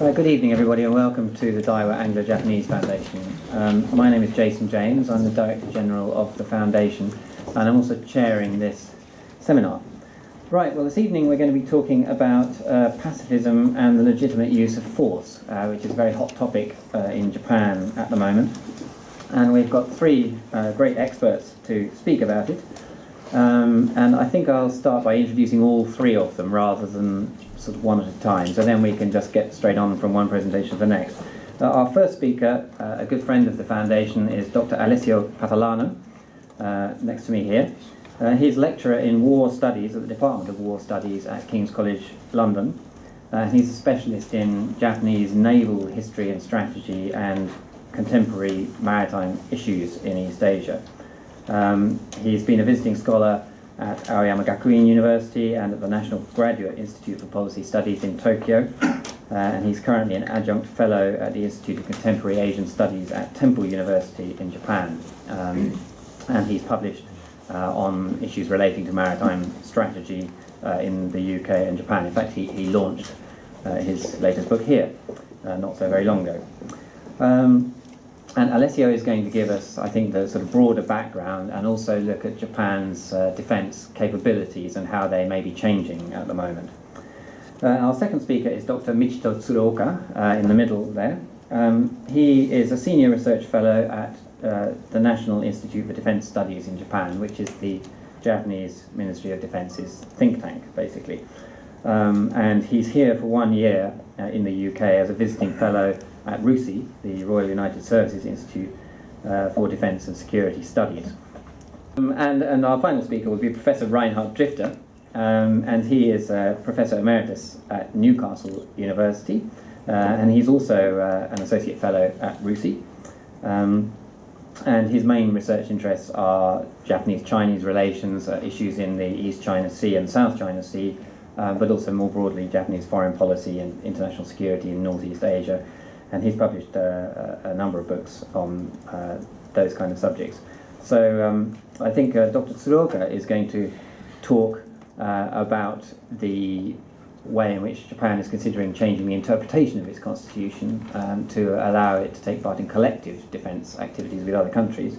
Good evening, everybody, and welcome to the Daiwa Anglo-Japanese Foundation. My name is Jason James. I'm the Director General of the Foundation, and I'm also chairing this seminar. Right, well, this evening we're going to be talking about pacifism and the legitimate use of force, which is a very hot topic in Japan at the moment. And we've got three great experts to speak about it. And I think I'll start by introducing all three of them rather than sort of one at a time, so then we can just get straight on from one presentation to the next. Our first speaker, a good friend of the Foundation, is Dr. Alessio Catalano, next to me here. He's lecturer in War Studies at the Department of War Studies at King's College London. He's a specialist in Japanese naval history and strategy and contemporary maritime issues in East Asia. He's been a visiting scholar at Aoyama Gakuin University and at the National Graduate Institute for Policy Studies in Tokyo. And he's currently an adjunct fellow at the Institute of Contemporary Asian Studies at Temple University in Japan. And he's published on issues relating to maritime strategy in the UK and Japan. In fact, he launched his latest book here not so very long ago. And Alessio is going to give us, I think, the sort of broader background and also look at Japan's defence capabilities and how they may be changing at the moment. Our second speaker is Dr. Michito Tsuruoka, in the middle there. He is a senior research fellow at the National Institute for Defence Studies in Japan, which is the Japanese Ministry of Defence's think tank, basically. And he's here for 1 year in the UK as a visiting fellow at RUSI, the Royal United Services Institute for Defence and Security Studies. And our final speaker will be Professor Reinhard Drifte, and he is Professor Emeritus at Newcastle University, and he's also an Associate Fellow at RUSI. And his main research interests are Japanese-Chinese relations, issues in the East China Sea and South China Sea, but also more broadly Japanese foreign policy and international security in Northeast Asia. And he's published a number of books on those kind of subjects. So I think Dr. Tsuruoka is going to talk about the way in which Japan is considering changing the interpretation of its constitution to allow it to take part in collective defence activities with other countries.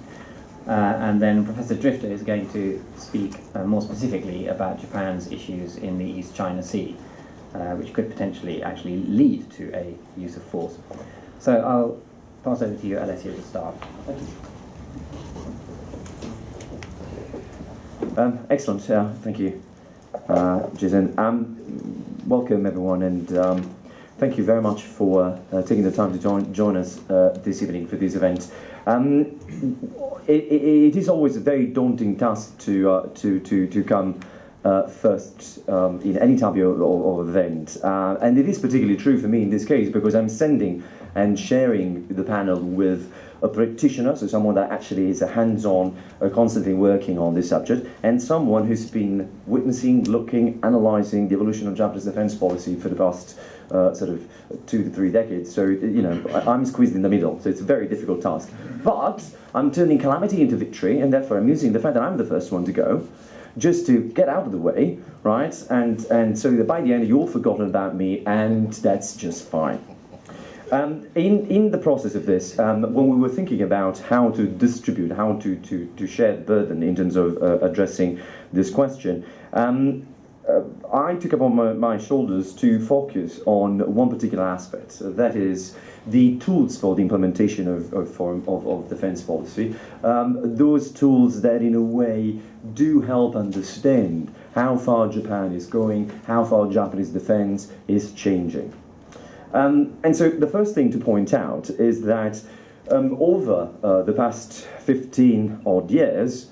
And then Professor Drifte is going to speak more specifically about Japan's issues in the East China Sea, which could potentially actually lead to a use of force. So I'll pass over to you, Alessio, to start. Thank you. Excellent. Thank you, Jason. Welcome, everyone, and thank you very much for taking the time to join us this evening for this event. It is always a very daunting task to come first in any type of event, and it is particularly true for me in this case because I'm sending and sharing the panel with a practitioner, so someone that actually is a hands-on, constantly working on this subject, and someone who's been witnessing, looking, analysing the evolution of Japanese defence policy for the past sort of 2 to 3 decades. So, you know, I'm squeezed in the middle, so it's a very difficult task. But I'm turning calamity into victory, and therefore I'm using the fact that I'm the first one to go, just to get out of the way, right? And so that by the end, you've all forgotten about me, and that's just fine. In the process of this, when we were thinking about how to distribute, how to share the burden in terms of addressing this question, I took upon my shoulders to focus on one particular aspect, that is the tools for the implementation of defense policy, those tools that in a way do help understand how far Japan is going, how far Japanese defense is changing. And so the first thing to point out is that over the past 15 odd years,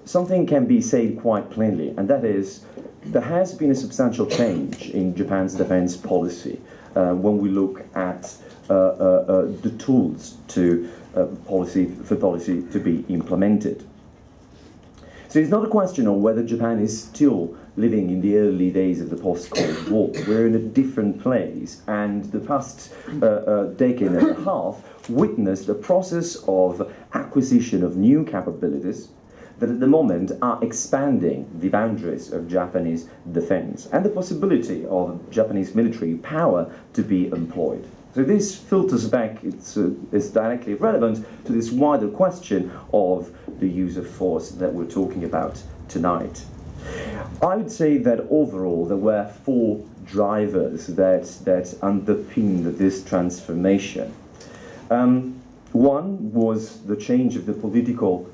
something can be said quite plainly, and that is there has been a substantial change in Japan's defense policy when we look at the tools for policy to be implemented. So it's not a question of whether Japan is still living in the early days of the post-Cold War. We're in a different place, and the past decade and a half witnessed a process of acquisition of new capabilities, that at the moment are expanding the boundaries of Japanese defense and the possibility of Japanese military power to be employed. So this filters back, it's directly relevant to this wider question of the use of force that we're talking about tonight. I would say that overall there were four drivers that underpinned this transformation. One was the change of the political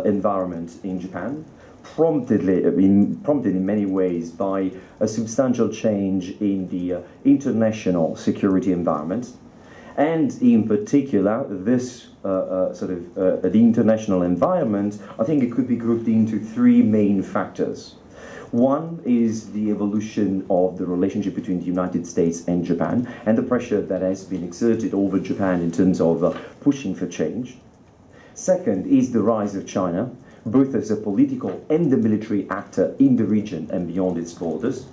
environment in Japan, prompted in many ways by a substantial change in the international security environment, and in particular this the international environment. I think it could be grouped into three main factors. One is the evolution of the relationship between the United States and Japan and the pressure that has been exerted over Japan in terms of pushing for change. Second is the rise of China, both as a political and a military actor in the region and beyond its borders.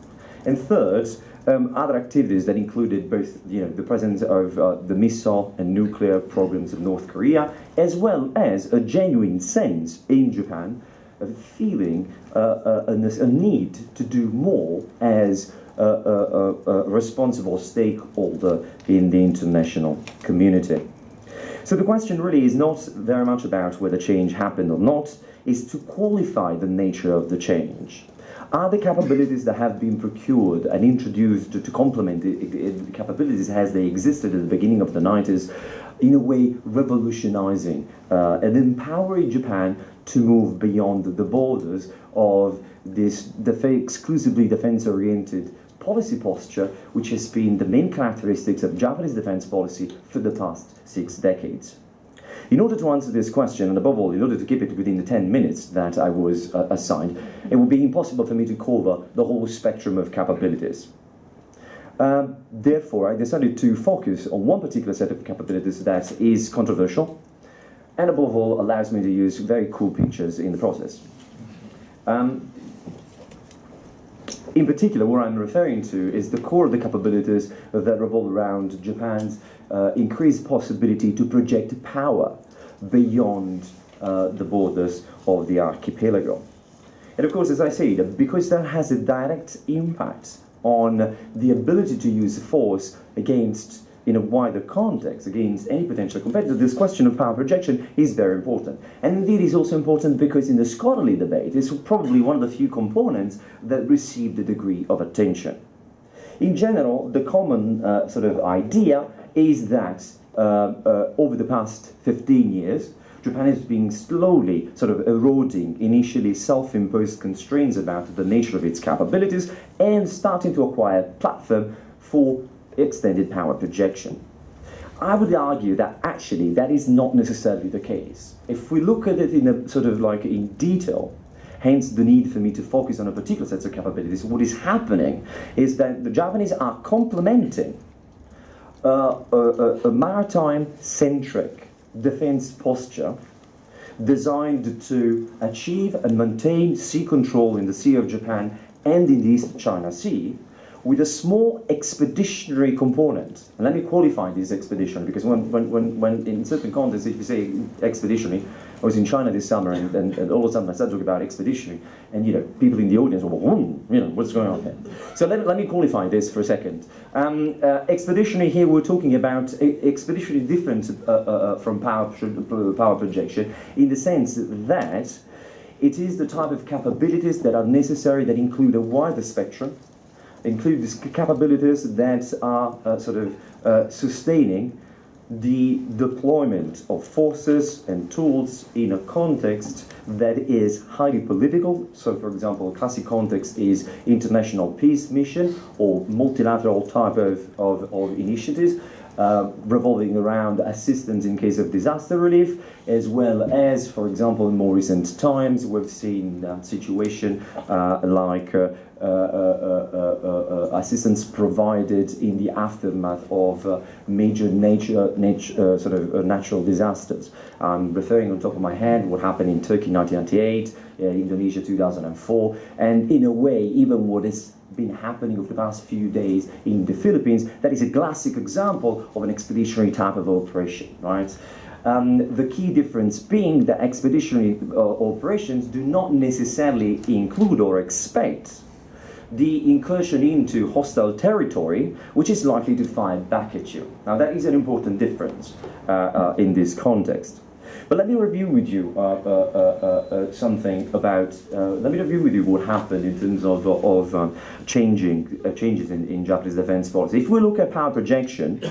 And third, other activities that included both the presence of the missile and nuclear programs of North Korea, as well as a genuine sense in Japan of feeling a need to do more as a responsible stakeholder in the international community. So the question really is not very much about whether change happened or not, is to qualify the nature of the change. Are the capabilities that have been procured and introduced to complement the capabilities as they existed at the beginning of the 90s, in a way revolutionizing and empowering Japan to move beyond the borders of this exclusively defense-oriented policy posture, which has been the main characteristics of Japanese defense policy for the past 6 decades? In order to answer this question, and above all, in order to keep it within the 10 minutes that I was assigned, it would be impossible for me to cover the whole spectrum of capabilities. Therefore, I decided to focus on one particular set of capabilities that is controversial, and above all, allows me to use very cool pictures in the process. In particular, what I'm referring to is the core of the capabilities that revolve around Japan's increased possibility to project power beyond the borders of the archipelago. And of course, as I said, because that has a direct impact on the ability to use force against, in a wider context, against any potential competitor, this question of power projection is very important. And indeed is also important because in the scholarly debate, it's probably one of the few components that received a degree of attention. In general, the common idea is that over the past 15 years, Japan has been slowly eroding initially self-imposed constraints about the nature of its capabilities and starting to acquire a platform for extended power projection. I would argue that actually that is not necessarily the case. If we look at it in in detail, hence the need for me to focus on a particular set of capabilities, what is happening is that the Japanese are complementing a maritime-centric defense posture designed to achieve and maintain sea control in the Sea of Japan and in the East China Sea, with a small expeditionary component. And let me qualify this expedition, because when in certain contexts, if you say expeditionary, I was in China this summer, and all of a sudden I started talking about expeditionary, and people in the audience were, what's going on here? So let me qualify this for a second. Expeditionary here, we're talking about expeditionary different from power projection, in the sense that it is the type of capabilities that are necessary, that include a wider spectrum, include these capabilities that are sustaining the deployment of forces and tools in a context that is highly political. So, for example, a classic context is international peace mission or multilateral type of initiatives revolving around assistance in case of disaster relief, as well as, for example, in more recent times, we've seen a situation like assistance provided in the aftermath of major natural disasters. I'm referring on top of my head what happened in Turkey 1998, Indonesia 2004, and in a way even what has been happening over the past few days in the Philippines. That is a classic example of an expeditionary type of operation, right? The key difference being that expeditionary operations do not necessarily include or expect the incursion into hostile territory, which is likely to fire back at you. Now, that is an important difference in this context. But let me review with you something about. Let me review with you what happened in terms of changes in Japanese defense policy. If we look at power projection,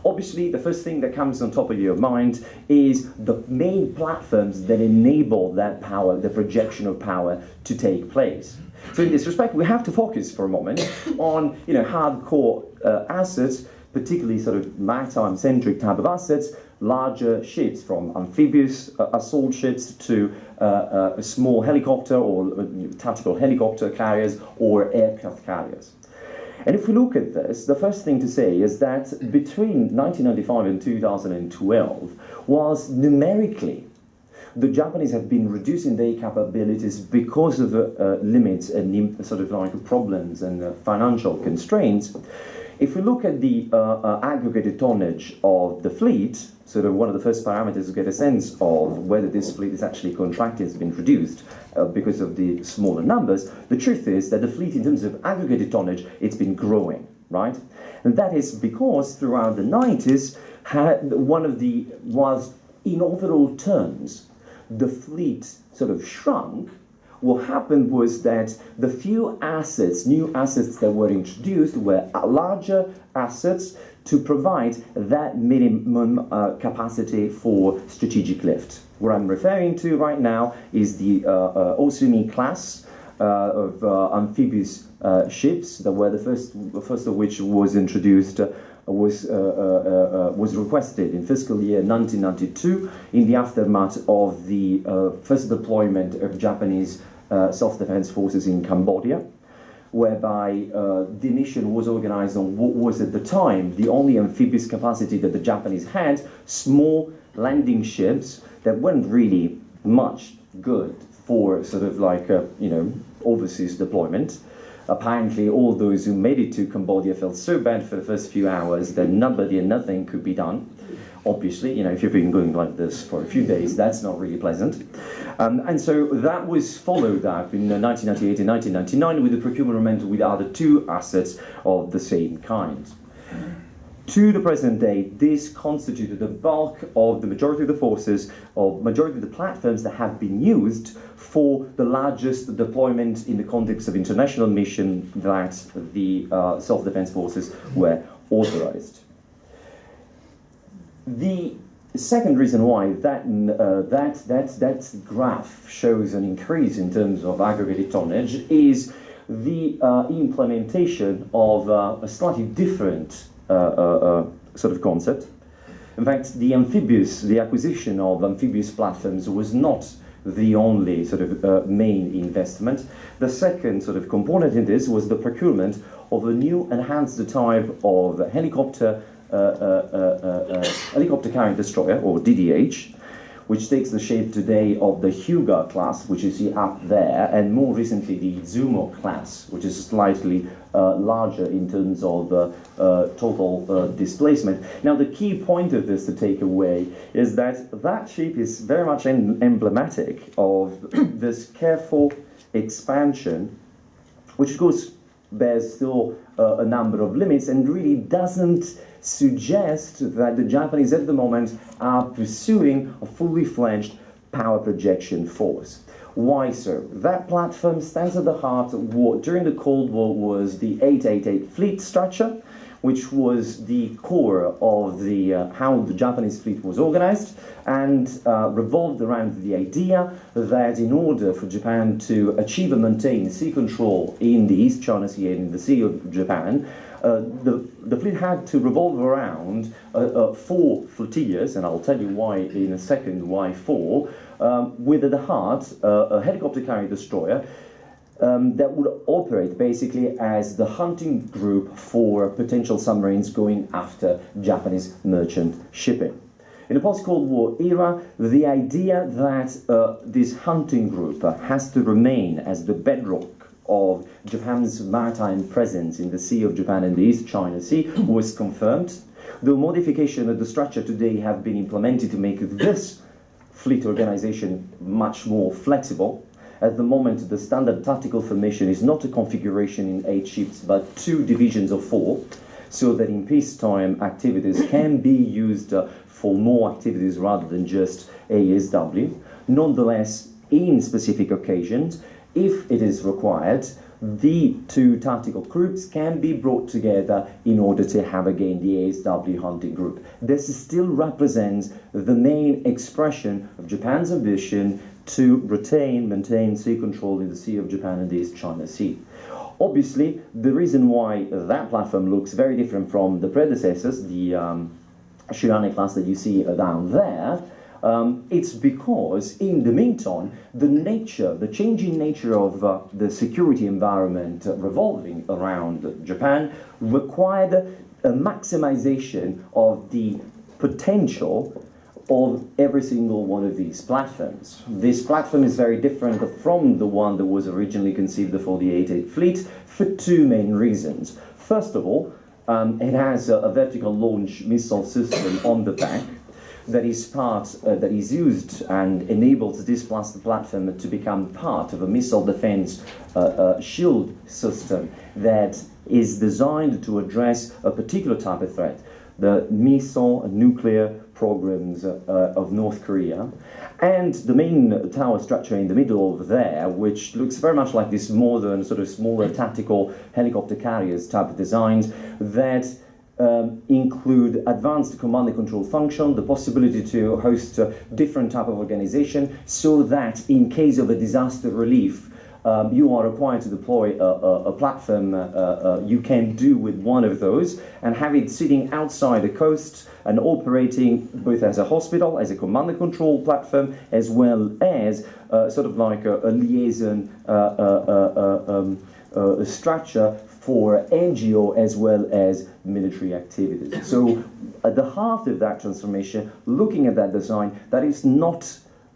obviously the first thing that comes on top of your mind is the main platforms that enable that power, the projection of power, to take place. So in this respect, we have to focus for a moment on hardcore assets, particularly sort of maritime-centric type of assets, larger ships, from amphibious assault ships to small helicopter or tactical helicopter carriers or aircraft carriers. And if we look at this, the first thing to say is that between 1995 and 2012 was numerically the Japanese have been reducing their capabilities because of limits and sort of like problems and financial constraints. If we look at the aggregated tonnage of the fleet, sort of one of the first parameters to get a sense of whether this fleet is actually contracted, has been reduced because of the smaller numbers, the truth is that the fleet, in terms of aggregated tonnage, it's been growing, right? And that is because throughout the 90s, was in overall terms, the fleet sort of shrunk. What happened was that the few assets, new assets that were introduced were larger assets to provide that minimum capacity for strategic lift. What I'm referring to right now is the Osumi class of amphibious ships that were the first of which was introduced, was requested in fiscal year 1992 in the aftermath of the first deployment of Japanese self-defense forces in Cambodia, whereby the mission was organized on what was at the time the only amphibious capacity that the Japanese had, small landing ships that weren't really much good for sort of like overseas deployment. Apparently, all those who made it to Cambodia felt so bad for the first few hours that nobody and nothing could be done. Obviously, if you've been going like this for a few days, that's not really pleasant. And so that was followed up in 1998 and 1999 with the procurement with other two assets of the same kind. To the present day, this constituted the bulk of the majority of the forces, or majority of the platforms that have been used for the largest deployment in the context of international mission that the self-defense forces were authorized. The second reason why that graph shows an increase in terms of aggregated tonnage is the implementation of a slightly different sort of concept. In fact, the acquisition of amphibious platforms was not the only sort of main investment. The second sort of component in this was the procurement of a new enhanced type of helicopter carrier destroyer, or DDH, which takes the shape today of the Hyuga class, which you see up there, and more recently the Izumo class, which is slightly larger in terms of total displacement. Now, the key point of this to take away is that that shape is very much emblematic of this careful expansion, which bears still a number of limits and really doesn't suggest that the Japanese at the moment are pursuing a fully fledged power projection force. Why so? That platform stands at the heart of what during the Cold War was the 888 fleet structure, which was the core of how the Japanese fleet was organized, and revolved around the idea that in order for Japan to achieve and maintain sea control in the East China Sea and in the Sea of Japan, the fleet had to revolve around 4 flotillas, and I'll tell you why in a second, why 4, with at the heart a helicopter carrier destroyer that would operate basically as the hunting group for potential submarines going after Japanese merchant shipping. In the post-Cold War era, the idea that this hunting group has to remain as the bedrock of Japan's maritime presence in the Sea of Japan and the East China Sea was confirmed. The modification of the structure today have been implemented to make this fleet organization much more flexible. At the moment, the standard tactical formation is not a configuration in 8 ships, but 2 divisions of 4, so that in peacetime activities can be used for more activities rather than just ASW. Nonetheless, in specific occasions, if it is required, the 2 tactical groups can be brought together in order to have again the ASW hunting group. This still represents the main expression of Japan's ambition to maintain sea control in the Sea of Japan and the East China Sea. Obviously, the reason why that platform looks very different from the predecessors, the Shirane class that you see down there, it's because in the meantime, the changing nature of the security environment revolving around Japan required a maximization of the potential of every single one of these platforms. This platform is very different from the one that was originally conceived for the 8-8 fleet for 2 main reasons. First of all, it has a vertical launch missile system on the back that is used and enables this platform to become part of a missile defense shield system that is designed to address a particular type of threat, the missile and nuclear programs of North Korea. And the main tower structure in the middle over there, which looks very much like this modern, sort of smaller tactical helicopter carriers type of designs that include advanced command and control function, the possibility to host different type of organization, so that in case of a disaster relief, you are required to deploy a platform you can do with one of those and have it sitting outside the coast and operating both as a hospital, as a command and control platform, as well as sort of like a liaison structure for NGO as well as military activities. So at the heart of that transformation, looking at that design, that is not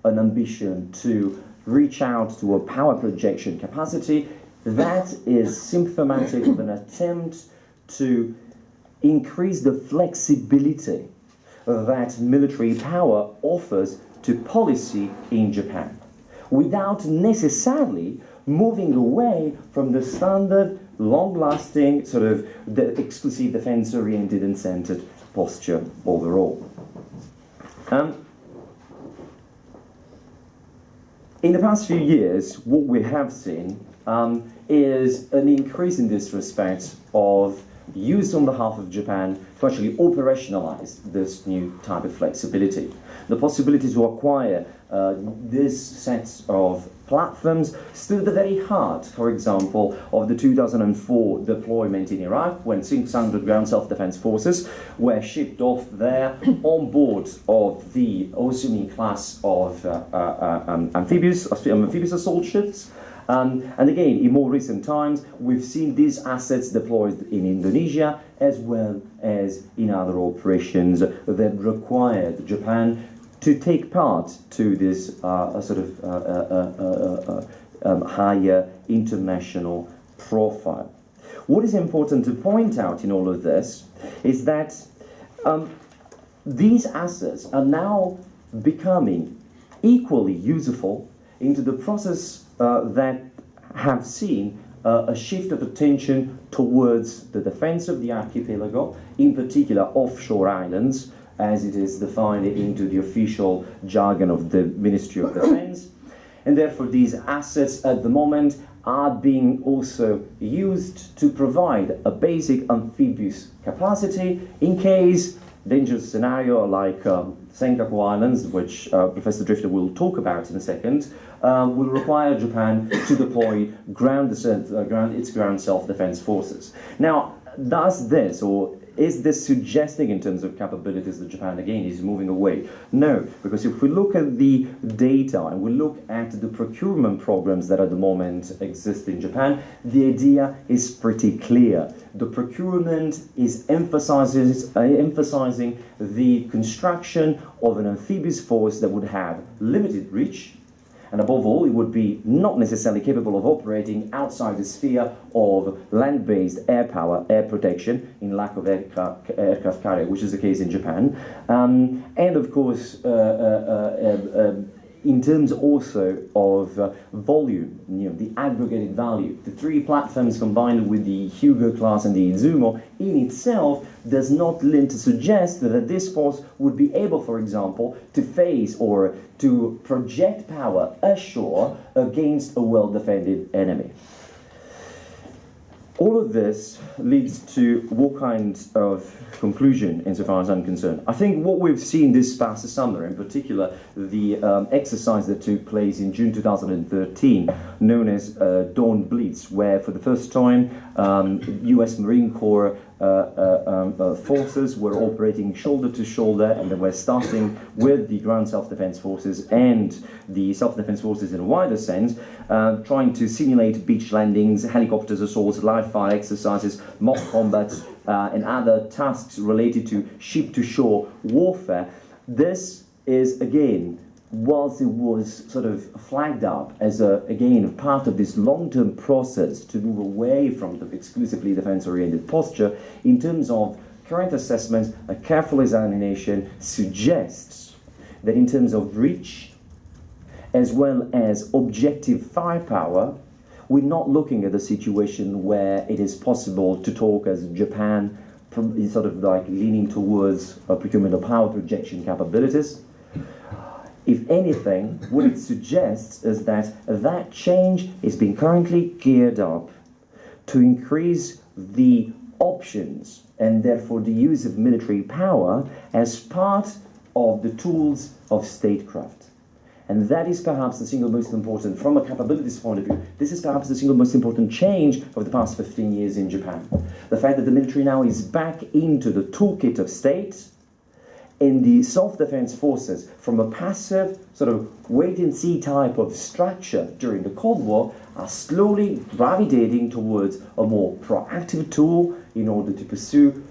an ambition to reach out to a power projection capacity. That is symptomatic of an attempt to increase the flexibility that military power offers to policy in Japan, without necessarily moving away from the standard, long-lasting, sort of the exclusive defense-oriented and centered posture overall. In the past few years, what we have seen is an increase in this respect of use on behalf of Japan to actually operationalize this new type of flexibility. The possibility to acquire this set of platforms stood at the very heart, for example, of the 2004 deployment in Iraq, when 600 ground self-defense forces were shipped off there on board of the Osumi class of amphibious assault ships. And again, in more recent times, we've seen these assets deployed in Indonesia as well as in other operations that required Japan to take part to this higher international profile. What is important to point out in all of this is that these assets are now becoming equally useful into the process that have seen a shift of attention towards the defense of the archipelago, in particular offshore islands, as it is defined into the official jargon of the Ministry of Defense. And therefore these assets at the moment are being also used to provide a basic amphibious capacity in case dangerous scenario like Senkaku Islands, which Professor Drifte will talk about in a second, will require Japan to deploy its ground self-defense forces. Now, does this, or is this suggesting in terms of capabilities that Japan again is moving away? No, because if we look at the data and we look at the procurement programs that at the moment exist in Japan, the idea is pretty clear. The procurement is emphasizing the construction of an amphibious force that would have limited reach And above all, it would be not necessarily capable of operating outside the sphere of land-based air power, air protection, in lack of aircraft carrier, which is the case in Japan. And of course, in terms also of volume, the aggregated value. The three platforms combined with the Hugo class and the Izumo in itself does not lend to suggest that this force would be able, for example, to face or to project power ashore against a well-defended enemy. All of this leads to what kind of conclusion, insofar as I'm concerned? I think what we've seen this past summer, in particular, the exercise that took place in June 2013, known as Dawn Blitz, where for the first time US Marine Corps forces were operating shoulder to shoulder, and they were starting with the ground self-defense forces and the self-defense forces in a wider sense, trying to simulate beach landings, helicopters assaults, live fire exercises, mock combat, and other tasks related to ship-to-shore warfare. This is, again, whilst it was sort of flagged up as, again, part of this long-term process to move away from the exclusively defense-oriented posture, in terms of current assessments, a careful examination suggests that in terms of reach, as well as objective firepower, we're not looking at a situation where it is possible to talk as Japan, sort of like leaning towards a procurement of power projection capabilities. If anything, what it suggests is that that change is being currently geared up to increase the options and therefore the use of military power as part of the tools of statecraft. And that is perhaps the single most important, from a capabilities point of view, this is perhaps the single most important change of the past 15 years in Japan. The fact that the military now is back into the toolkit of states, and the self-defense forces, from a passive sort of wait-and-see type of structure during the Cold War, are slowly gravitating towards a more proactive tool in order to pursue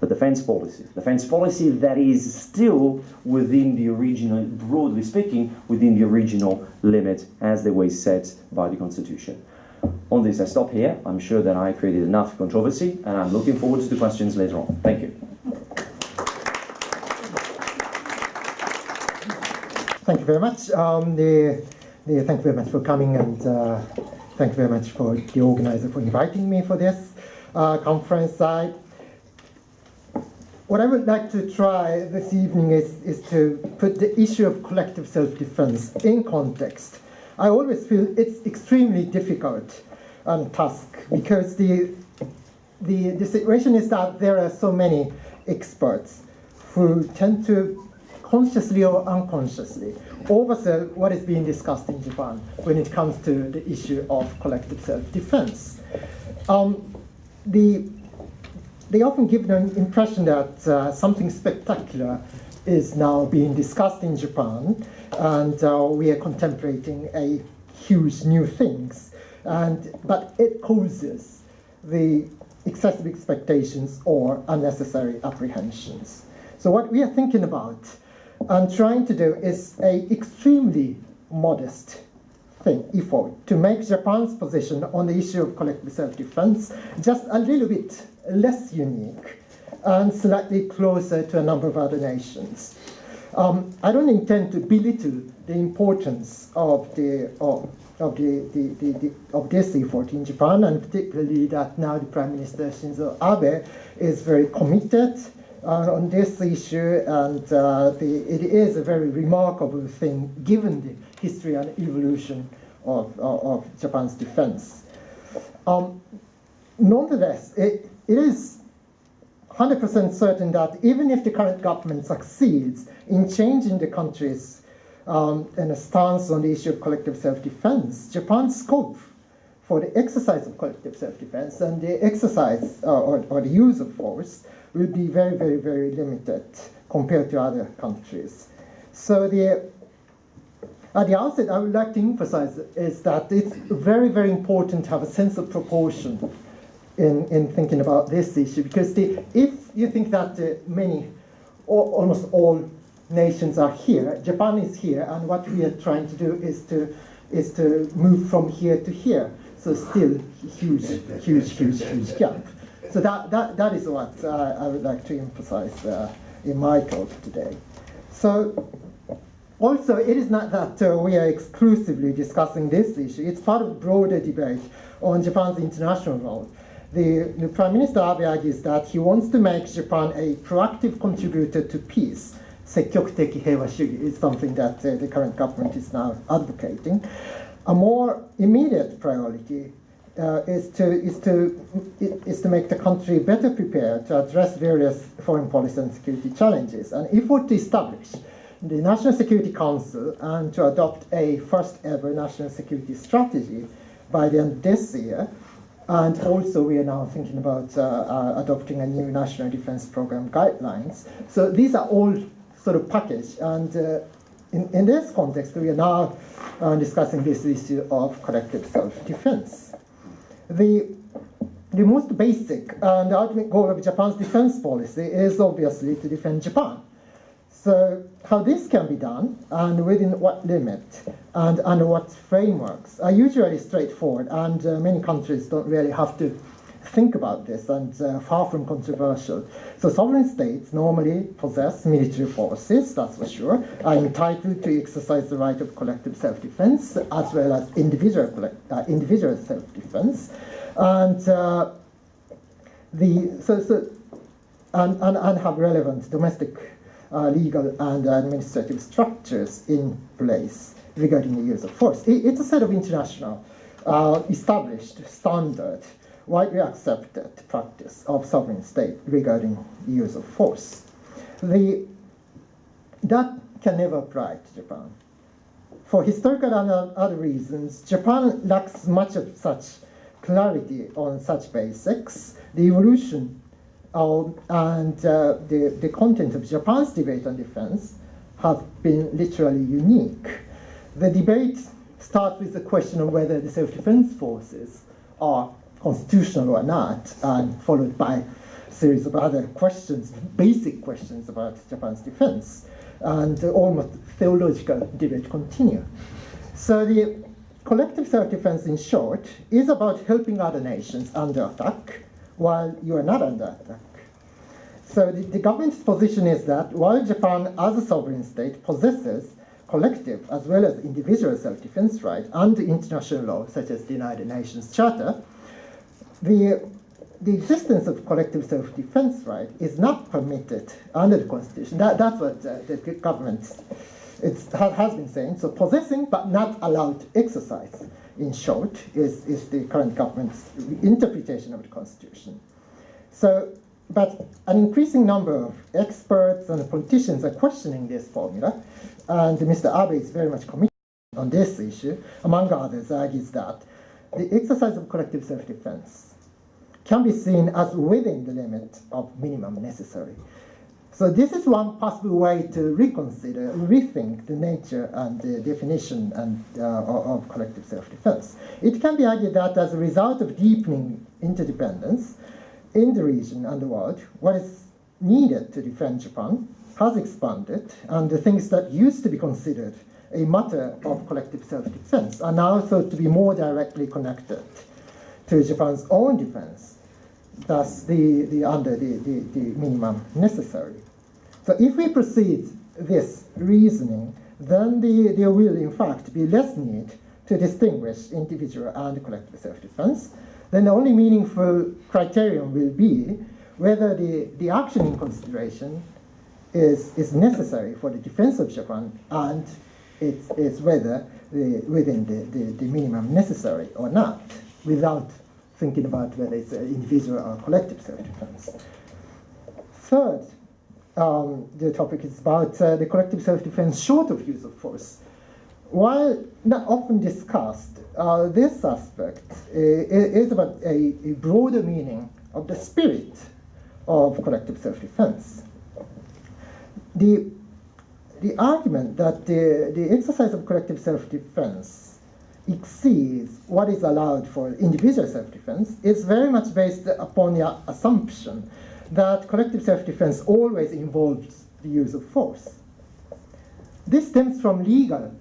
the defense policy that is still within the original, broadly speaking, within the original limit as they were set by the Constitution. On this, I stop here. I'm sure that I created enough controversy, and I'm looking forward to the questions later on. Thank you. Thank you very much. Thank you very much for coming, and thank you very much for the organizer for inviting me for this conference. What I would like to try this evening is to put the issue of collective self-defense in context. I always feel it's extremely difficult task, because the situation is that there are so many experts who tend to consciously or unconsciously oversell what is being discussed in Japan when it comes to the issue of collective self-defense. They often give the impression that something spectacular is now being discussed in Japan, and we are contemplating a huge new things. But it causes the excessive expectations or unnecessary apprehensions. So what we are thinking about and trying to do is an extremely modest effort to make Japan's position on the issue of collective self-defense just a little bit less unique and slightly closer to a number of other nations. I don't intend to belittle the importance of this effort in Japan, and particularly that now the Prime Minister Shinzo Abe is very committed on this issue, and it is a very remarkable thing given the history and evolution of Japan's defense. Nonetheless, it is 100% certain that even if the current government succeeds in changing the country's and a stance on the issue of collective self-defense, Japan's scope for the exercise of collective self-defense and the exercise or the use of force will be very, very, very limited compared to other countries. So at the outset, I would like to emphasize is that it's very, very important to have a sense of proportion in thinking about this issue, because if you think that almost all nations are here, Japan is here, and what we are trying to do is to move from here to here. So still huge gap. So that is what I would like to emphasize in my talk today. So also, it is not that we are exclusively discussing this issue. It's part of a broader debate on Japan's international role. The Prime Minister Abe argues that he wants to make Japan a proactive contributor to peace. 積極的平和主義 is something that the current government is now advocating. A more immediate priority is to make the country better prepared to address various foreign policy and security challenges, an effort to establish the National Security Council and to adopt a first ever national security strategy by the end of this year. And also we are now thinking about adopting a new national defense program guidelines. So these are all sort of packaged, and in this context we are now discussing this issue of collective self-defense. The most basic and ultimate goal of Japan's defense policy is obviously to defend Japan. So how this can be done, and within what limit, and under what frameworks, are usually straightforward, and many countries don't really have to think about this, and far from controversial. So sovereign states normally possess military forces, that's for sure, are entitled to exercise the right of collective self-defense, as well as individual self-defense, and and have relevant domestic legal and administrative structures in place regarding the use of force. It's a set of international established standard, widely accepted practice of sovereign state regarding the use of force. That can never apply to Japan. For historical and other reasons, Japan lacks much of such clarity on such basics. The evolution and the content of Japan's debate on defense have been literally unique. The debate starts with the question of whether the self-defense forces are constitutional or not, and followed by a series of other questions, basic questions about Japan's defense, and almost theological debate continue. So the collective self-defense, in short, is about helping other nations under attack while you are not under attack. So the government's position is that while Japan as a sovereign state possesses collective as well as individual self-defense right under international law, such as the United Nations Charter, the existence of collective self-defense right is not permitted under the Constitution. That's what the government has been saying. So possessing but not allowed to exercise, in short, is the current government's interpretation of the Constitution. So, but an increasing number of experts and politicians are questioning this formula, and Mr. Abe is very much committed on this issue. Among others, argues that the exercise of collective self-defense can be seen as within the limit of minimum necessary. So this is one possible way to reconsider, rethink the nature and the definition of collective self-defense. It can be argued that as a result of deepening interdependence in the region and the world, what is needed to defend Japan has expanded, and the things that used to be considered a matter of collective self-defense are now thought to be more directly connected to Japan's own defense, thus under the minimum necessary. So if we proceed this reasoning, then there will in fact be less need to distinguish individual and collective self-defense. Then the only meaningful criterion will be whether the action in consideration is necessary for the defense of Japan, and it's whether within the minimum necessary or not, without thinking about whether it's individual or collective self-defense. Third, the topic is about the collective self-defense short of use of force. While not often discussed, this aspect is about a broader meaning of the spirit of collective self-defense. The argument that the exercise of collective self-defense exceeds what is allowed for individual self-defense is very much based upon the assumption that collective self-defense always involves the use of force. This stems from legal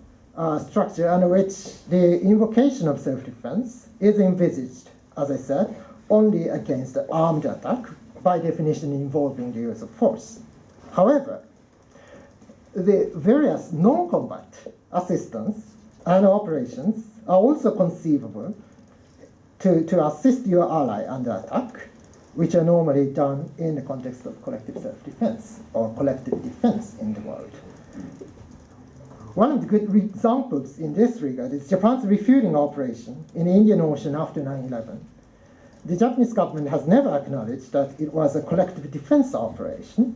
structure under which the invocation of self-defense is envisaged, as I said, only against an armed attack, by definition involving the use of force. However, the various non-combat assistance and operations are also conceivable to assist your ally under attack, which are normally done in the context of collective self-defense or collective defense in the world. One of the good examples in this regard is Japan's refueling operation in the Indian Ocean after 9/11. The Japanese government has never acknowledged that it was a collective defense operation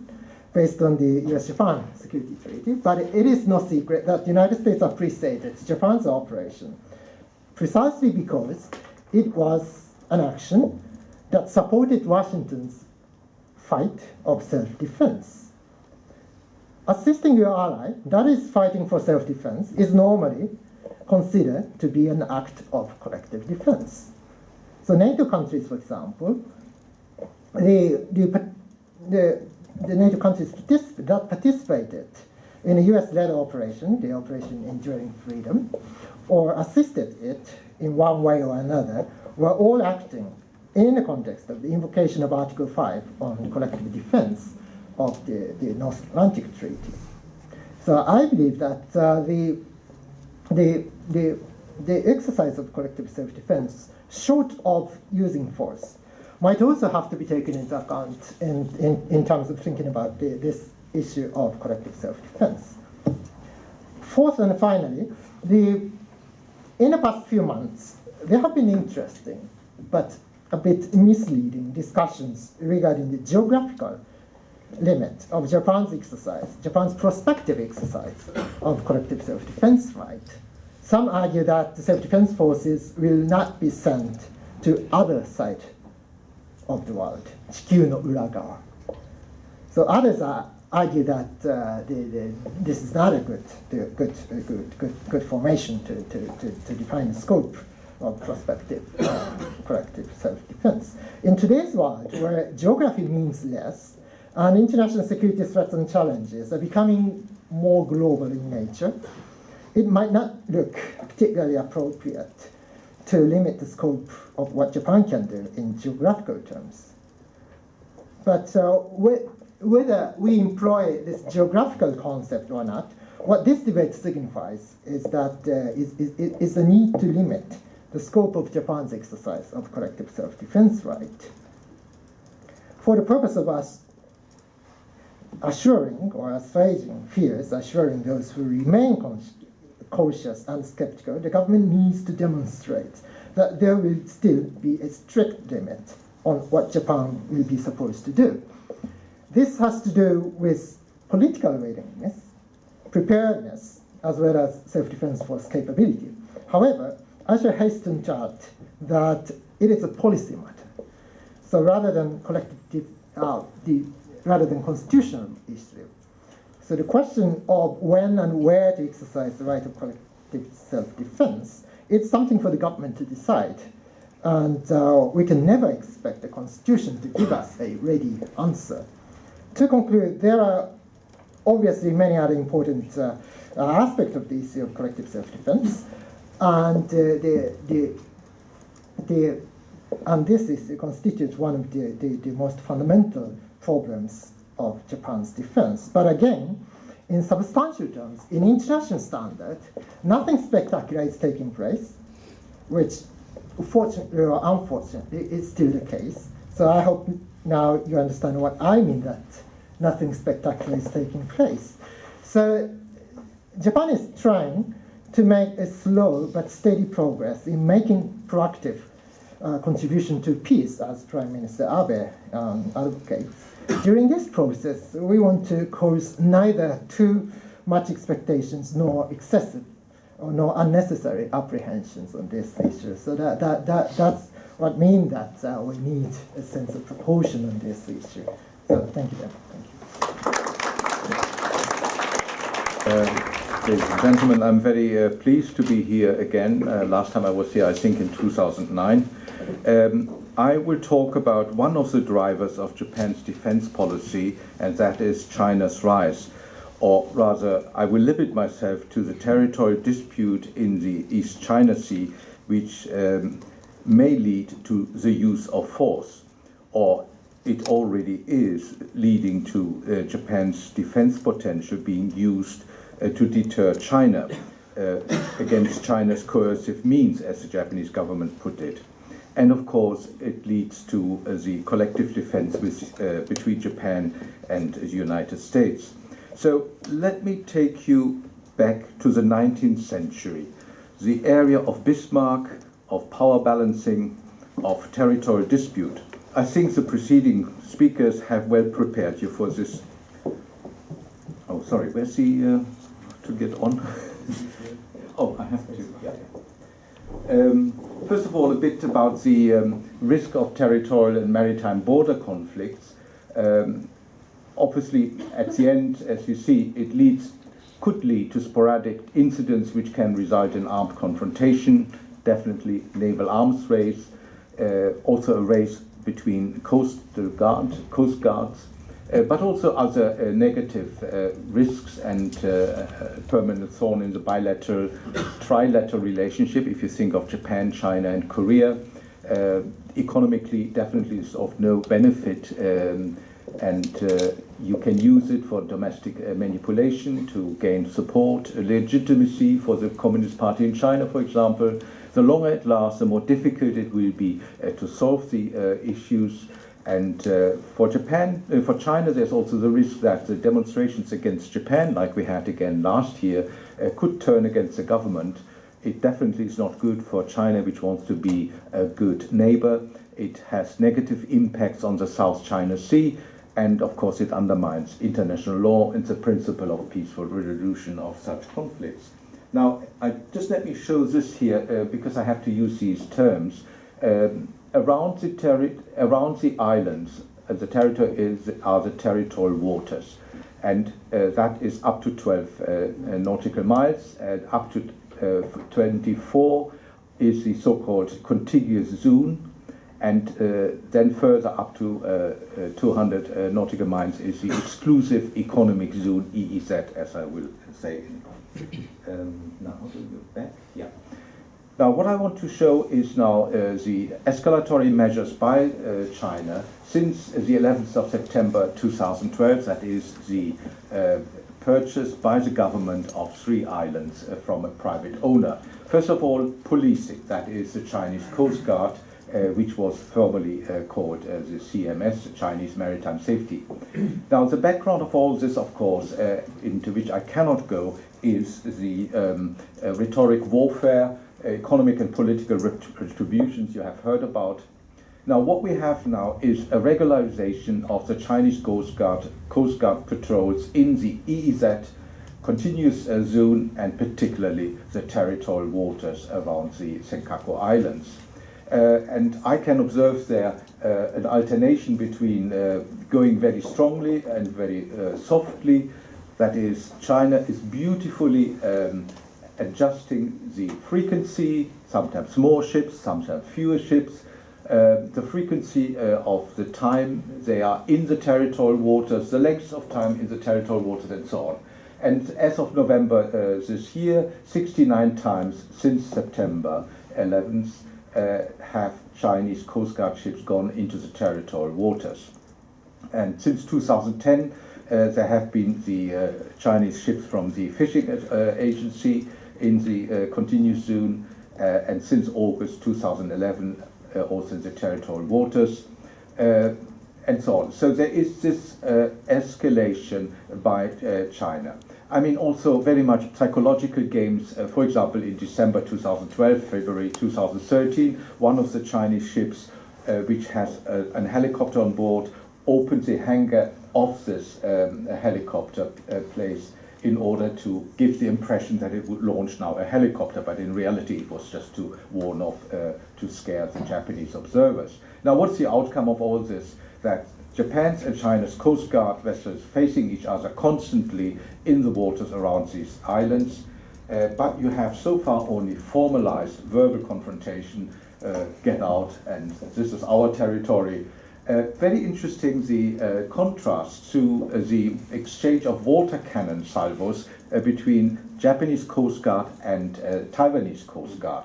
based on the US-Japan Security Treaty, but it is no secret that the United States appreciated Japan's operation precisely because it was an action that supported Washington's fight of self-defense. Assisting your ally, that is fighting for self-defense, is normally considered to be an act of collective defense. So NATO countries, for example, the NATO countries that participated in a US-led operation, the Operation Enduring Freedom, or assisted it in one way or another, were all acting in the context of the invocation of Article 5 on collective defense of the North Atlantic Treaty. So I believe that the exercise of collective self-defense, short of using force, might also have to be taken into account in terms of thinking about this issue of collective self-defense. Fourth and finally, in the past few months, there have been interesting but a bit misleading discussions regarding the geographical limit of Japan's prospective exercise of collective self-defense right. Some argue that the self-defense forces will not be sent to other side of the world, 地球の裏側. So others argue that this is not a good formation to define the scope of prospective collective self-defense. In today's world, where geography means less, and international security threats and challenges are becoming more global in nature, it might not look particularly appropriate to limit the scope of what Japan can do in geographical terms. But whether we employ this geographical concept or not, what this debate signifies is that is the need to limit the scope of Japan's exercise of collective self-defense right. For the purpose of us assuring or assuaging fears, assuring those who remain cautious and skeptical, the government needs to demonstrate that there will still be a strict limit on what Japan will be supposed to do. This has to do with political willingness, preparedness, as well as self-defense force capability. However, I shall hasten to add that it is a policy matter. So rather than constitutional issue. So the question of when and where to exercise the right of collective self-defense, it's something for the government to decide. And we can never expect the Constitution to give us a ready answer. To conclude, there are obviously many other important aspects of the issue of collective self-defense, and this issue constitutes one of the most fundamental problems of Japan's defense. But again, in substantial terms, in international standard, nothing spectacular is taking place, which fortunately or unfortunately is still the case. So I hope now you understand what I mean that nothing spectacular is taking place. So Japan is trying to make a slow but steady progress in making proactive contribution to peace, as Prime Minister Abe advocates. During this process, we want to cause neither too much expectations nor excessive or nor unnecessary apprehensions on this issue. So that's what means that we need a sense of proportion on this issue. So thank you. Ladies and gentlemen, I'm very pleased to be here again. Last time I was here, I think, in 2009. I will talk about one of the drivers of Japan's defense policy, and that is China's rise. or rather, I will limit myself to the territorial dispute in the East China Sea, which may lead to the use of force, or it already is leading to Japan's defense potential being used to deter China against China's coercive means, as the Japanese government put it. And of course, it leads to the collective defense between Japan and the United States. So let me take you back to the 19th century, the area of Bismarck, of power balancing, of territorial dispute. I think the preceding speakers have well prepared you for this. Oh, sorry, where's the, to get on? Oh, I have to, yeah. First of all, a bit about the risk of territorial and maritime border conflicts. Obviously, at the end, as you see, it could lead to sporadic incidents which can result in armed confrontation, definitely naval arms race, also a race between coast guards, but also other negative risks and permanent thorn in the bilateral, trilateral relationship. If you think of Japan, China, and Korea, economically, definitely is of no benefit, and you can use it for domestic manipulation to gain support, legitimacy for the Communist Party in China, for example. The longer it lasts, the more difficult it will be to solve the issues. And for China, there's also the risk that the demonstrations against Japan, like we had again last year, could turn against the government. It definitely is not good for China, which wants to be a good neighbor. It has negative impacts on the South China Sea, and of course it undermines international law and the principle of peaceful resolution of such conflicts. Now, just let me show this here, because I have to use these terms. Around the islands, the territory are the territorial waters, and that is up to 12 nautical miles, and up to 24 is the so-called contiguous zone, and then further up to 200 nautical miles is the exclusive economic zone, EEZ, as I will say. Now, how do we go back? Yeah. Now, what I want to show is now the escalatory measures by China since the 11th of September 2012, that is the purchase by the government of 3 islands from a private owner. First of all, policing, that is the Chinese Coast Guard, which was formerly called the CMS, the Chinese Maritime Safety. Now, the background of all this, of course, into which I cannot go, is the rhetoric warfare, economic and political retributions you have heard about. Now, what we have now is a regularization of the Chinese Coast Guard patrols in the EEZ continuous zone, and particularly the territorial waters around the Senkaku Islands. And I can observe there an alternation between going very strongly and very softly. That is, China is beautifully adjusting the frequency, sometimes more ships, sometimes fewer ships, the frequency of the time they are in the territorial waters, the length of time in the territorial waters, and so on. And as of November this year, 69 times since September 11th have Chinese Coast Guard ships gone into the territorial waters. And since 2010, there have been the Chinese ships from the fishing agency in the continuous zone, and since August 2011, also in the territorial waters, and so on. So there is this escalation by China. I mean, also very much psychological games. For example, in December 2012, February 2013, one of the Chinese ships, which has a helicopter on board, opened the hangar of this helicopter place in order to give the impression that it would launch now a helicopter, but in reality it was just to warn off, to scare the Japanese observers. Now, what's the outcome of all this? That Japan's and China's Coast Guard vessels facing each other constantly in the waters around these islands, but you have so far only formalized verbal confrontation, get out, and this is our territory, Very interesting, the contrast to the exchange of water cannon salvos between Japanese Coast Guard and Taiwanese Coast Guard.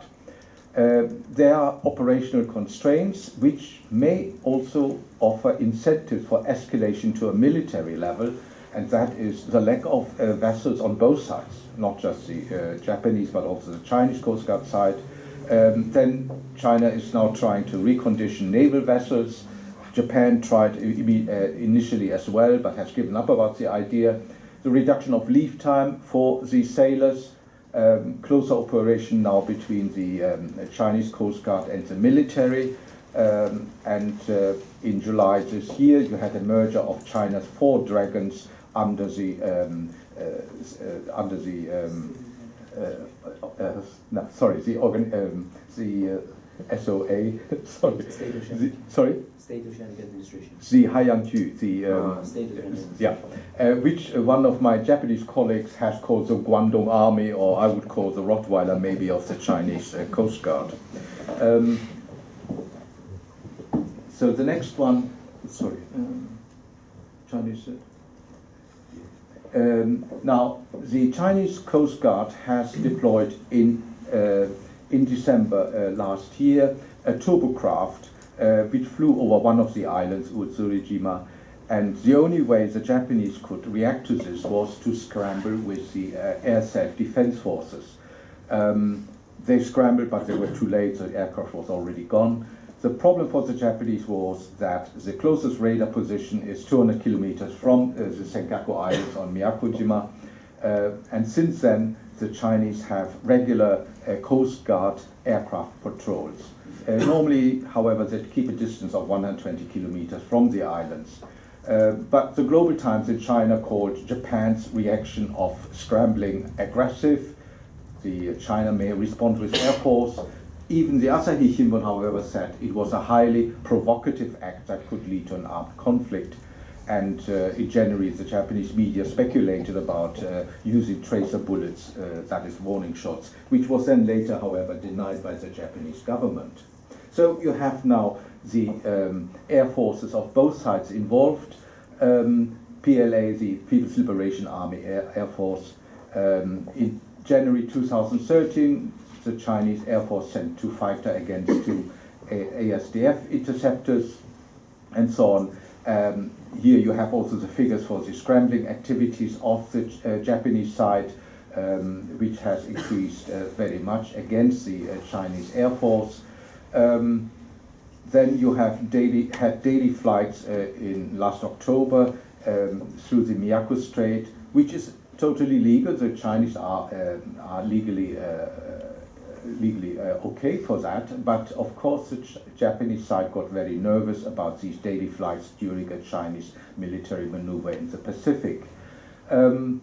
There are operational constraints which may also offer incentive for escalation to a military level, and that is the lack of vessels on both sides, not just the Japanese but also the Chinese Coast Guard side. Then China is now trying to recondition naval vessels. Japan tried initially as well, but has given up about the idea. The reduction of leave time for the sailors, closer operation now between the Chinese Coast Guard and the military. And in July this year, you had a merger of China's 4 dragons under the SOA. State Oceanic Administration. The Haiyanju, State Oceanic. which one of my Japanese colleagues has called the Guangdong Army, or I would call the Rottweiler maybe of the Chinese Coast Guard. So the next one, Chinese. Now the Chinese Coast Guard has deployed in December last year a turbocraft which flew over one of the islands, Utsurijima, and the only way the Japanese could react to this was to scramble with the air self-defense forces. They scrambled, but they were too late, the aircraft was already gone. The problem for the Japanese was that the closest radar position is 200 kilometers from the Senkaku Islands on Miyakojima, and since then the Chinese have regular Coast Guard aircraft patrols. Normally, however, they keep a distance of 120 kilometers from the islands. But the Global Times in China called Japan's reaction of scrambling aggressive. The China may respond with air force. Even the Asahi Shimbun, however, said it was a highly provocative act that could lead to an armed conflict. And in January, the Japanese media speculated about using tracer bullets, that is warning shots, which was then later, however, denied by the Japanese government. So you have now the air forces of both sides involved. PLA, the People's Liberation Army Air Force. In January 2013, the Chinese Air Force sent 2 fighter against 2 ASDF interceptors, and so on. Here you have also the figures for the scrambling activities of the Japanese side, which has increased very much against the Chinese Air Force. Then you have daily flights in last October through the Miyako Strait, which is totally legal. The Chinese are legally okay for that, but of course the Japanese side got very nervous about these daily flights during a Chinese military maneuver in the Pacific. And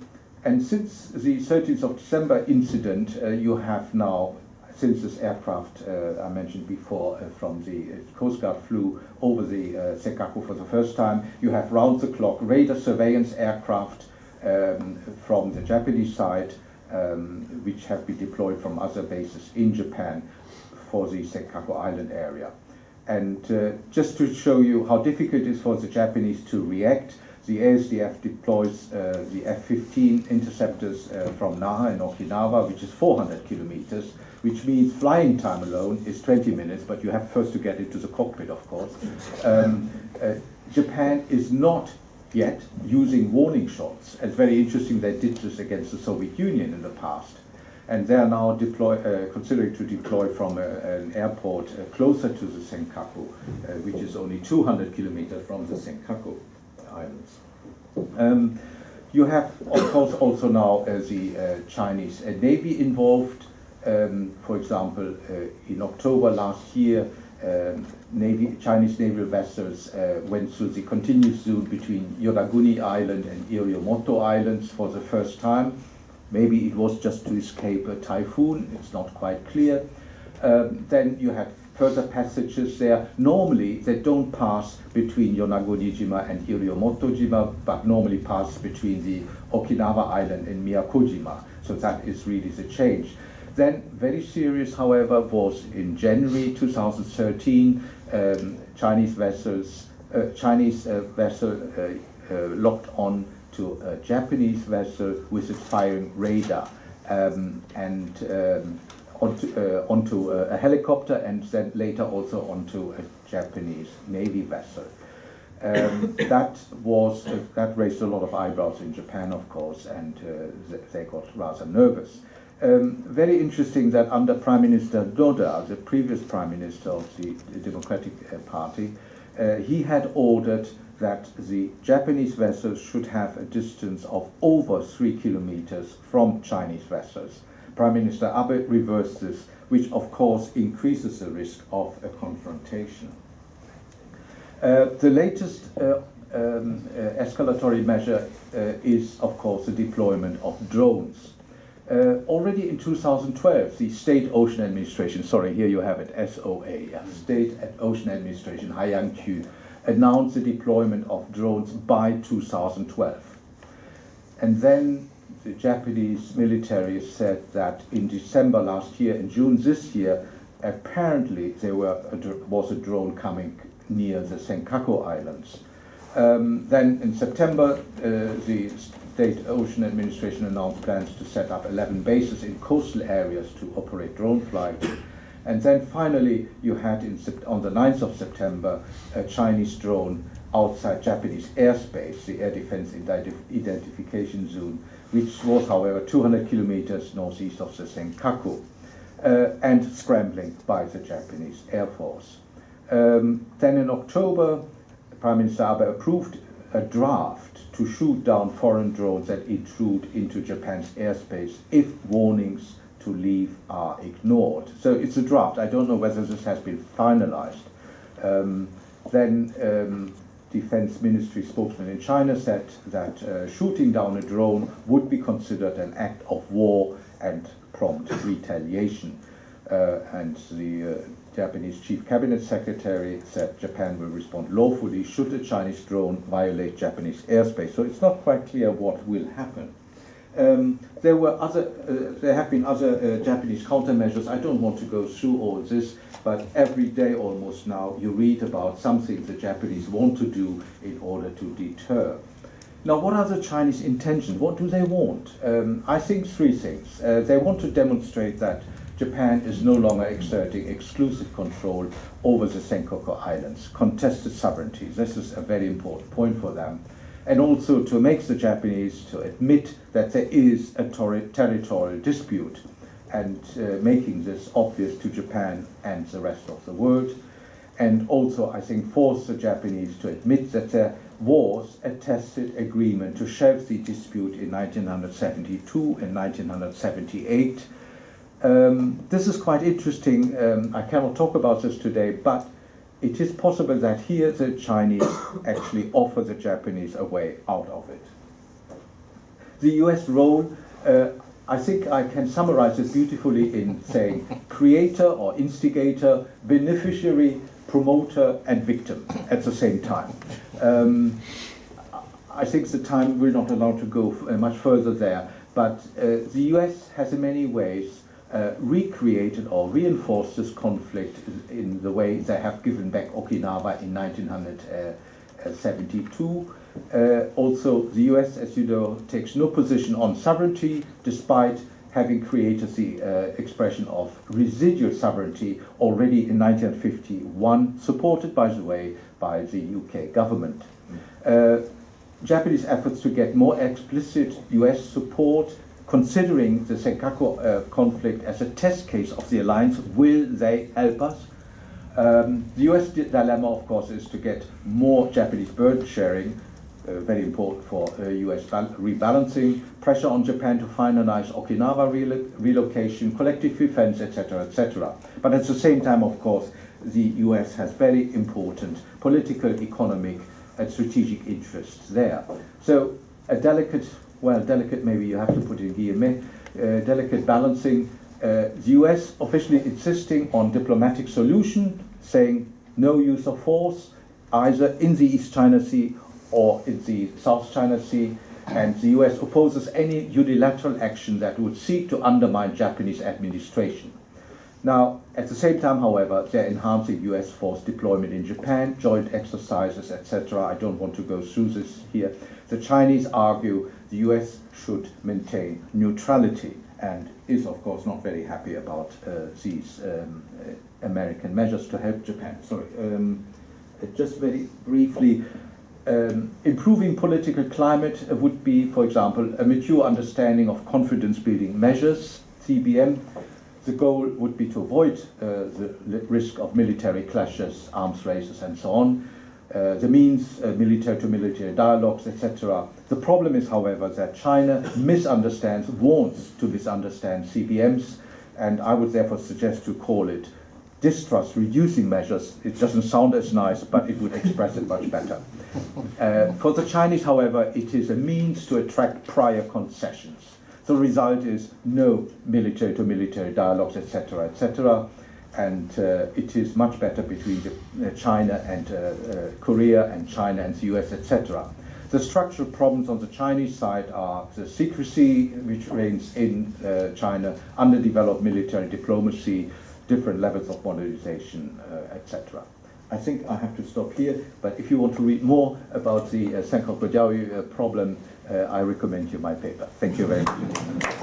since the 13th of December incident, you have now, since this aircraft I mentioned before from the Coast Guard flew over the Senkaku for the first time, you have round-the-clock radar surveillance aircraft from the Japanese side, which have been deployed from other bases in Japan for the Senkaku Island area. And just to show you how difficult it is for the Japanese to react, the ASDF deploys the F-15 interceptors from Naha in Okinawa, which is 400 kilometers, which means flying time alone is 20 minutes, but you have first to get into the cockpit, of course. Japan is not yet using warning shots. It's very interesting they did this against the Soviet Union in the past. And they are now considering to deploy from an airport closer to the Senkaku, which is only 200 kilometers from the Senkaku Islands. You have, of course, also now the Chinese Navy involved. For example, in October last year, Chinese naval vessels went through the continuous zone between Yonaguni Island and Iriomoto Islands for the first time. Maybe it was just to escape a typhoon, it's not quite clear. Then you had further passages there. Normally they don't pass between Yonaguni-jima and Iriomoto-jima, but normally pass between the Okinawa Island and Miyakojima. So that is really the change. Then, very serious, however, was in January 2013, Chinese vessels Chinese vessel locked on to a Japanese vessel with its firing radar onto a helicopter, and then later also onto a Japanese Navy vessel. That raised a lot of eyebrows in Japan, of course, and they got rather nervous. Very interesting that under Prime Minister Noda, the previous Prime Minister of the Democratic Party, he had ordered that the Japanese vessels should have a distance of over 3 kilometers from Chinese vessels. Prime Minister Abe reversed this, which of course increases the risk of a confrontation. The latest escalatory measure is, of course, the deployment of drones. Already in 2012, the State Ocean Administration, sorry, here you have it, SOA, State Ocean Administration, Haiyang-Q, announced the deployment of drones by 2012. And then the Japanese military said that in December last year and June this year, apparently there was a drone coming near the Senkaku Islands. Then in September, the State Ocean Administration announced plans to set up 11 bases in coastal areas to operate drone flight. And then finally, you had on the 9th of September, a Chinese drone outside Japanese airspace, the Air Defense Identification Zone, which was, however, 200 kilometers northeast of the Senkaku, and scrambling by the Japanese Air Force. Then in October, Prime Minister Abe approved a draft to shoot down foreign drones that intrude into Japan's airspace if warnings to leave are ignored. So it's a draft. I don't know whether this has been finalized. Then Defense Ministry spokesman in China said that shooting down a drone would be considered an act of war and prompt retaliation. And the Japanese Chief Cabinet Secretary said Japan will respond lawfully should a Chinese drone violate Japanese airspace. So it's not quite clear what will happen. There have been other Japanese countermeasures. I don't want to go through all this, but every day almost now you read about something the Japanese want to do in order to deter. Now, what are the Chinese intentions? What do they want? I think three things. They want to demonstrate that Japan is no longer exerting exclusive control over the Senkaku Islands, contested sovereignty. This is a very important point for them. And also to make the Japanese to admit that there is a territorial dispute, and making this obvious to Japan and the rest of the world. And also, I think, force the Japanese to admit that there was a tacit agreement to shelve the dispute in 1972 and 1978. This is quite interesting. I cannot talk about this today, but it is possible that here the Chinese actually offer the Japanese a way out of it. The US role, I think I can summarize it beautifully in saying creator or instigator, beneficiary, promoter, and victim at the same time. I think the time we're not allowed to go much further there, but the US has in many ways recreated or reinforced this conflict in the way they have given back Okinawa in 1972. Also, the US, as you know, takes no position on sovereignty, despite having created the expression of residual sovereignty already in 1951, supported, by the way, by the UK government. Japanese efforts to get more explicit US support, considering the Senkaku conflict as a test case of the alliance, will they help us? The US dilemma, of course, is to get more Japanese burden sharing, very important for US rebalancing, pressure on Japan to finalize Okinawa relocation, collective defense, etc., etc. But at the same time, of course, the US has very important political, economic, and strategic interests there. So a delicate maybe you have to put in guillemets, delicate balancing. The US officially insisting on diplomatic solution, saying no use of force, either in the East China Sea or in the South China Sea, and the US opposes any unilateral action that would seek to undermine Japanese administration. Now, at the same time, however, they're enhancing US force deployment in Japan, joint exercises, etc. I don't want to go through this here. The Chinese argue the US should maintain neutrality and is, of course, not very happy about these American measures to help Japan. Sorry, just very briefly, improving political climate would be, for example, a mature understanding of confidence-building measures, CBM. The goal would be to avoid the risk of military clashes, arms races, and so on. The means, military-to-military dialogues, etc. The problem is, however, that China wants to misunderstand CBMs, and I would therefore suggest to call it distrust-reducing measures. It doesn't sound as nice, but it would express it much better. For the Chinese, however, it is a means to attract prior concessions. The result is no military-to-military dialogues, etc., etc., and it is much better between China and Korea and China and the US, etc. The structural problems on the Chinese side are the secrecy which reigns in China, underdeveloped military diplomacy, different levels of modernization, etc. I think I have to stop here, but if you want to read more about the Senkaku problem, I recommend you my paper. Thank you very much.